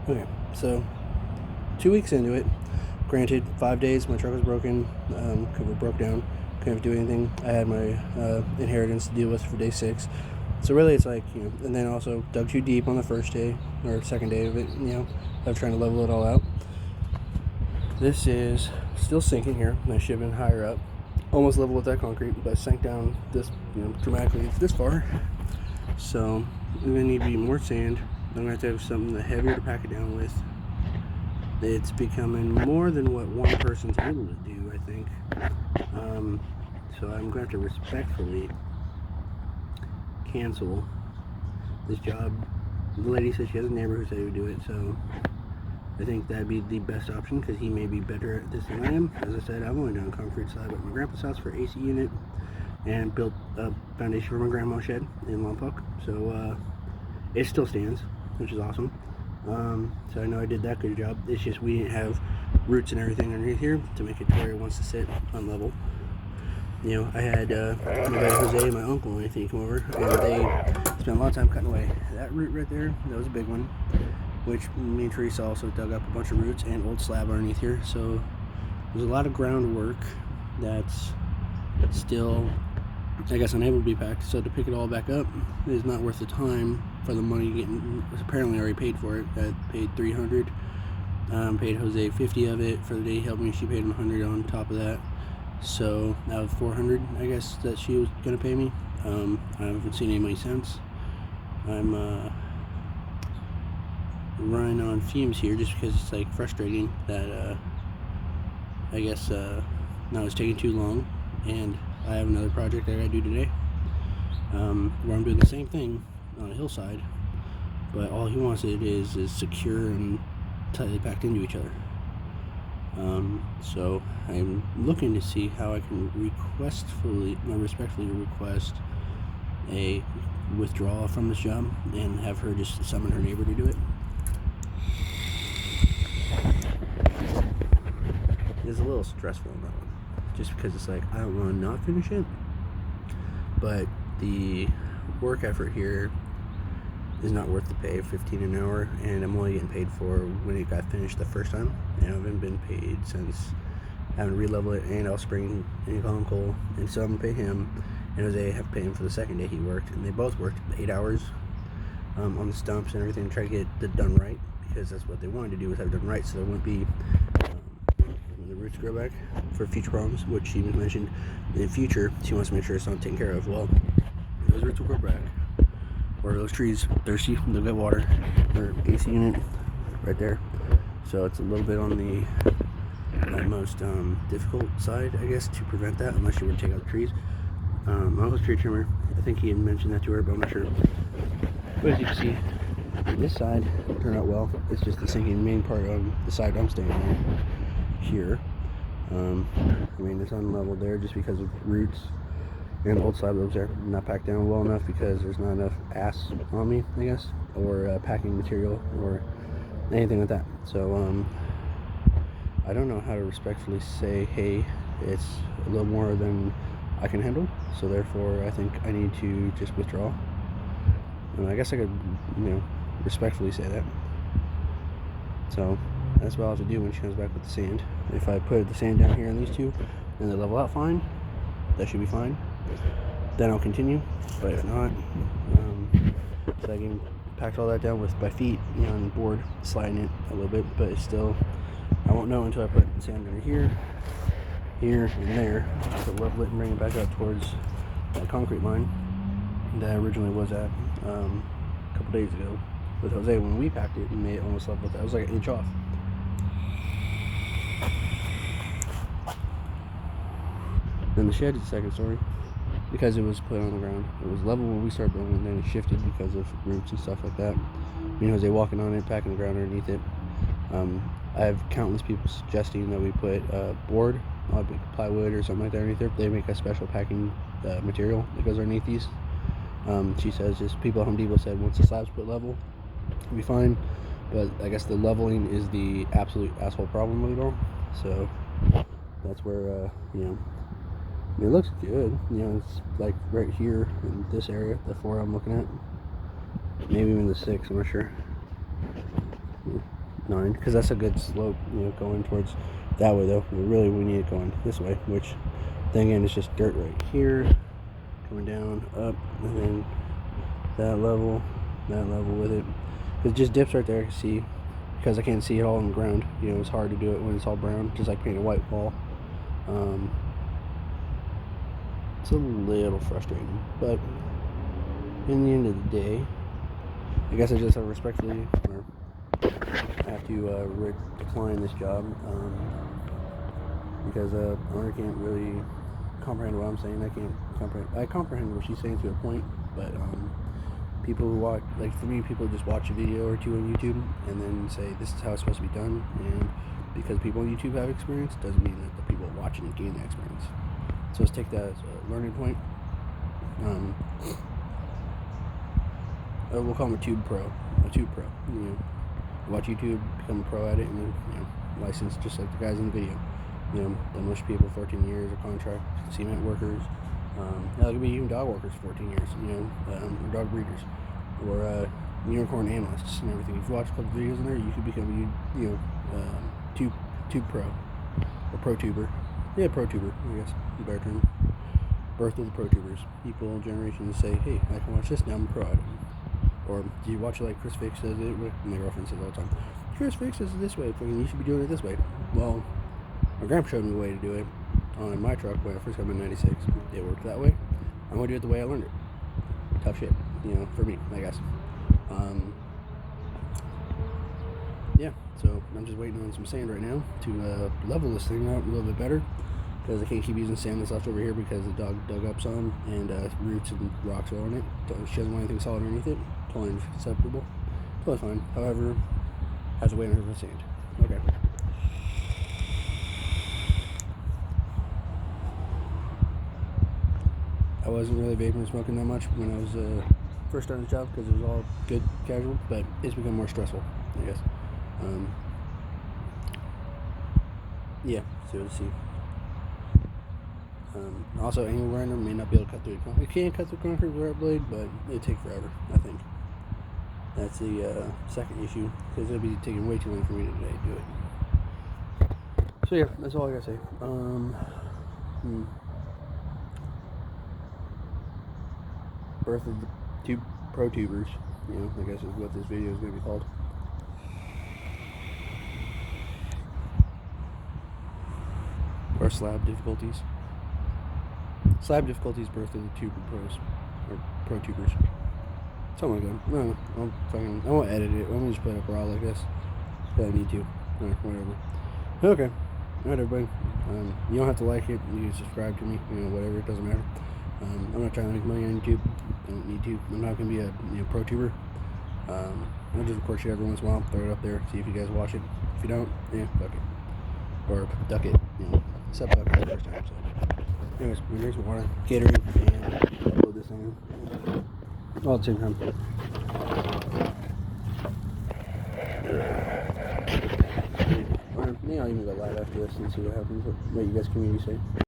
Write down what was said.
Okay, so 2 weeks into it. Granted, 5 days my truck was broken, it broke down, couldn't do anything. I had my inheritance to deal with for day 6. So really, it's like, and then also dug too deep on the first day or second day of it, of trying to level it all out. This is still sinking here. I should have been higher up, almost level with that concrete, but I sank down this, dramatically this far. So I'm gonna need to be more sand. I'm gonna have to have something heavier to pack it down with. It's becoming more than what one person's able to do, I think. So I'm going to have to respectfully cancel this job. The lady said she has a neighbor who said he would do it, so I think that'd be the best option because he may be better at this than I am. As I said, I've only done concrete slab at my grandpa's house for AC unit and built a foundation for my grandma's shed in Lompoc. So it still stands, which is awesome. So I know I did that good job. It's just we didn't have roots and everything underneath here to make it to where it wants to sit on level. I had my buddy Jose and my uncle and anything come over, and they spent a lot of time cutting away that root right there. That was a big one, which me and Teresa also dug up a bunch of roots and old slab underneath here. So there's a lot of groundwork that's still, I guess, unable to be packed. So to pick it all back up is not worth the time for the money getting apparently already paid for it. I paid $300, paid Jose 50 of it for the day he helped me. She paid him 100 on top of that, so out of 400 I guess that she was gonna pay me. I haven't seen any money since. I'm running on fumes here just because it's like frustrating that I guess now it's taking too long, and I have another project I gotta do today, where I'm doing the same thing on a hillside, but all he wants it is secure and tightly packed into each other. So I'm looking to see how I can respectfully request a withdrawal from this job and have her just summon her neighbor to do it. It's a little stressful on that one, just because it's like I don't want to not finish it, but the work effort here is not worth the pay, $15 an hour, and I'm only getting paid for when it got finished the first time, and I haven't been paid since having to re-level it, and I'll spring and call him Cole, and so I'm gonna pay him, and Jose have to pay him for the second day he worked, and they both worked 8 hours on the stumps and everything to try to get it done right, because that's what they wanted to do, was have it done right, so there wouldn't be when the roots grow back for future problems, which she mentioned in the future she wants to make sure it's not taken care of. Well, those roots will grow back, or those trees thirsty, they'll get water. Their AC unit right there, so it's a little bit on the most difficult side, I guess, to prevent that, unless you were to take out the trees. My uncle's tree trimmer, I think he had mentioned that to her, but I'm not sure. But as you can see, this side turned out well. It's just the sinking main part on the side I'm staying on here. I mean, it's unleveled there just because of roots and old slab that was there, not packed down well enough because there's not enough ass on me, I guess, or packing material or anything like that. So I don't know how to respectfully say, hey, it's a little more than I can handle, so therefore I think I need to just withdraw. And I guess I could, respectfully say that. So that's what I'll have to do when she comes back with the sand. If I put the sand down here on these two and they level out fine, that should be fine. Then I'll continue, but if not, so I can pack all that down with my feet, on the board, sliding it a little bit, but it's still, I won't know until I put sand under here, and there, to level it and bring it back up towards that concrete line that I originally was at a couple days ago with Jose when we packed it and made it almost level with that. It was like an inch off. Then the shed is the second story, because it was put on the ground. It was level when we started building, and then it shifted because of roots and stuff like that. Jose walking on it, packing the ground underneath it. I have countless people suggesting that we put board, plywood or something like that underneath there. They make a special packing material that goes underneath these. She says just people at Home Depot said once the slab's put level, it'll be fine. But I guess the leveling is the absolute asshole problem with it all. So that's where, it looks good. It's like right here in this area, the 4 I'm looking at. Maybe even the 6, I'm not sure. 9, because that's a good slope, you know, going towards that way though. Really we need it going this way, which then again is just dirt right here, coming down, up, and then that level with it. It just dips right there, see, because I can't see it all on the ground. You know, it's hard to do it when it's all brown, just like painting a white wall. It's a little frustrating, but in the end of the day, I guess I just have respectfully have to decline this job because owner can't really comprehend what I'm saying. I comprehend what she's saying to a point, but people who watch, like 3 people just watch a video or 2 on YouTube and then say this is how it's supposed to be done, and because people on YouTube have experience doesn't mean that the people watching it gain the experience. So let's take that as a learning point. We'll call him a tube pro. You know, watch YouTube, become a pro at it, and then, you know, license just like the guys in the video. You know, demolition people 14 years, or contract cement workers. That could be even dog workers 14 years. You know, or dog breeders, or unicorn analysts and everything. If you watch a couple videos in there, you could become tube pro or Protuber. Yeah, Protuber, I guess, the better term. Birth of the Protubers. People, generations say, hey, I can watch this, now I'm a pro at it. Or do you watch it like Chris Fix does it? My girlfriend says all the time, Chris Fix does it this way, you should be doing it this way. Well, my grandpa showed me a way to do it on my truck when I first got in '96. It worked that way. I'm going to do it the way I learned it. Tough shit, you know, for me, I guess. Yeah, so I'm just waiting on some sand right now to level this thing out a little bit better, because I can't keep using sand that's left over here because the dog dug up some, and roots and rocks are on it. So she doesn't want anything solid underneath it. Totally acceptable. Totally fine. However, has to wait on her for sand. Okay. I wasn't really vaping and smoking that much when I was first starting the job, because it was all good, casual, but it's become more stressful, I guess. Yeah, so let's see. Also, angle grinder may not be able to cut through the concrete. It can cut through concrete with a rat blade, but it'd take forever, I think. That's the second issue, because it'll be taking way too long for me to today to do it. So yeah, that's all I gotta say. Birth of the Protubers, you know, I guess is what this video is going to be called. Or slab difficulties. Slab difficulties, birth of the tuber pros, or Protubers. Something like that. No, I won't edit it. I'm going to just put it up raw like this. But I need to. Alright, whatever. Okay. Alright, everybody. You don't have to like it. You can subscribe to me. You know, whatever. It doesn't matter. I'm not trying to make money on YouTube. I don't need to. I'm not going to be a Protuber. I'll just record shit every once in a while, throw it up there, see if you guys watch it. If you don't, yeah, fuck it. Or duck it, you know. Except duck it the first time, so. Anyways, here's my water, catering, and upload this thing all at the same time. Or maybe I'll even go live after this and see what happens, what you guys community say.